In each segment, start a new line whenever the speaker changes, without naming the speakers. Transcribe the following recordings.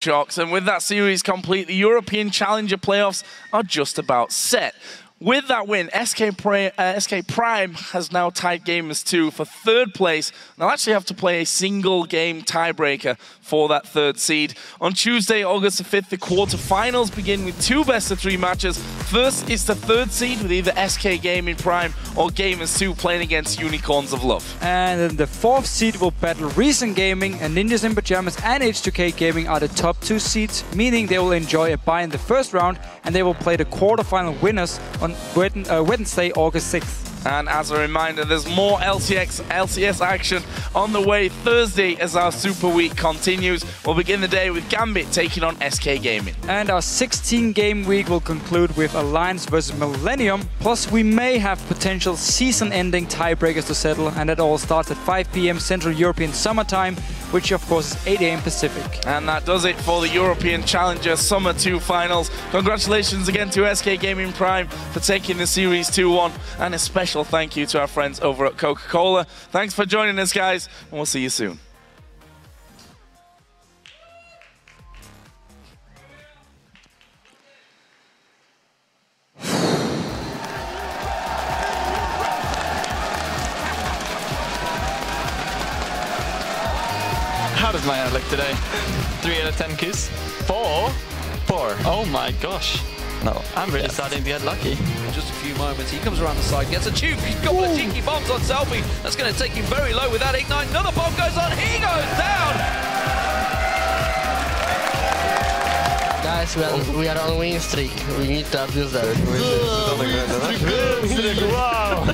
Jocks. And with that series complete, the European Challenger playoffs are just about set. With that win, SK Prime has now tied Gamers 2 for third place. They'll actually have to play a single game tiebreaker for that third seed. On Tuesday, August the 5th, the quarterfinals begin with 2 best-of-3 matches. First is the third seed with either SK Gaming Prime or Gamers 2 playing against Unicorns of Love.
And then the fourth seed will battle Recent Gaming, and Ninjas in Pajamas and H2K Gaming are the top 2 seeds, meaning they will enjoy a bye in the first round, and they will play the quarterfinal winners on Wednesday, August 6th.
And as a reminder, there's more LCS action on the way Thursday as our Super Week continues. We'll begin the day with Gambit taking on SK Gaming.
And our 16-game week will conclude with Alliance vs Millennium. Plus, we may have potential season-ending tiebreakers to settle, and that all starts at 5 p.m. Central European Summer Time, which of course is 8 a.m. Pacific.
And that does it for the European Challenger Summer 2 finals. Congratulations again to SK Gaming Prime for taking the series 2-1, and a special thank you to our friends over at Coca-Cola. Thanks for joining us, guys, and we'll see you soon.
How does my hand look today? 3 out of 10 kills? 4? 4. Oh my gosh. No, I'm really starting to get lucky.
In just a few moments, he comes around the side, gets a couple of cheeky bombs on Selfie. That's going to take him very low with that Ignite. Another bomb goes on, he goes down!
Guys, we are on win streak. We need to abuse that.
Wow!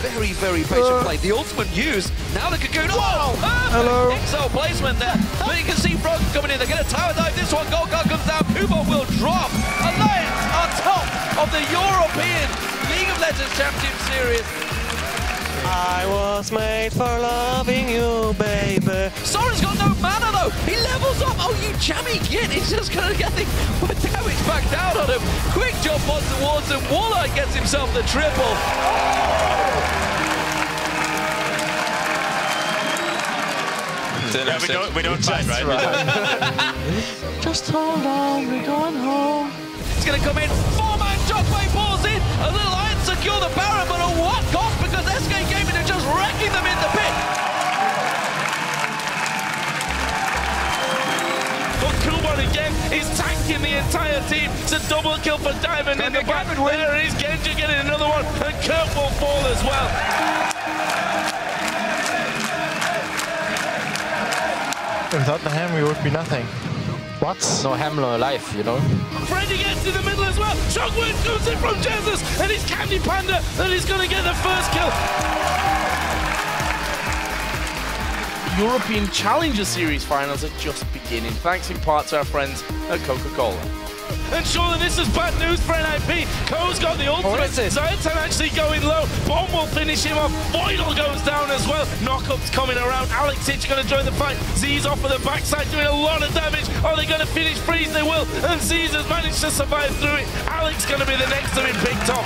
Very, very patient play. The ultimate used. Now the Cocoon. Oh,
hello.
Pixel placement there. But you can see Frog coming in. They're going to tower dive this one. Gold card comes down. Kubo will drop. Alliance on top of the European League of Legends Championship Series.
I was made for loving you, baby.
Soren's got no mana though. He levels up. Oh, you jammy git. He's just going to get the damage back down on him. Quick jump on towards him. Waller gets himself the triple.
Yeah, we don't fight, right?
Just hold on, we're going home.
It's going to come in. 4-man Shockwave balls in. A little iron secure the Baron, but at what cost? Because SK Gaming are just wrecking them in the pit.
But Kuban again is tanking the entire team. It's a double kill for Diamond in the back. There is Genji getting another one, and Kurt will fall as well.
Without the ham, we would be nothing. What?
No ham, no life, you know?
Freddy gets in the middle as well. Shockwave comes in from Jesus, and it's Candy Panda that is going to get the first kill. European Challenger Series finals are just beginning, thanks in part to our friends at Coca-Cola. And surely this is bad news for NIP. Ko's got the ultimate. Zayatan actually going low. Bomb will finish him off. Voidal goes down as well. Knockup's coming around. Alex Hitch going to join the fight. Z's off of the backside doing a lot of damage. Are they going to finish Freeze? They will. And Z's has managed to survive through it. Alex going to be the next to be picked off.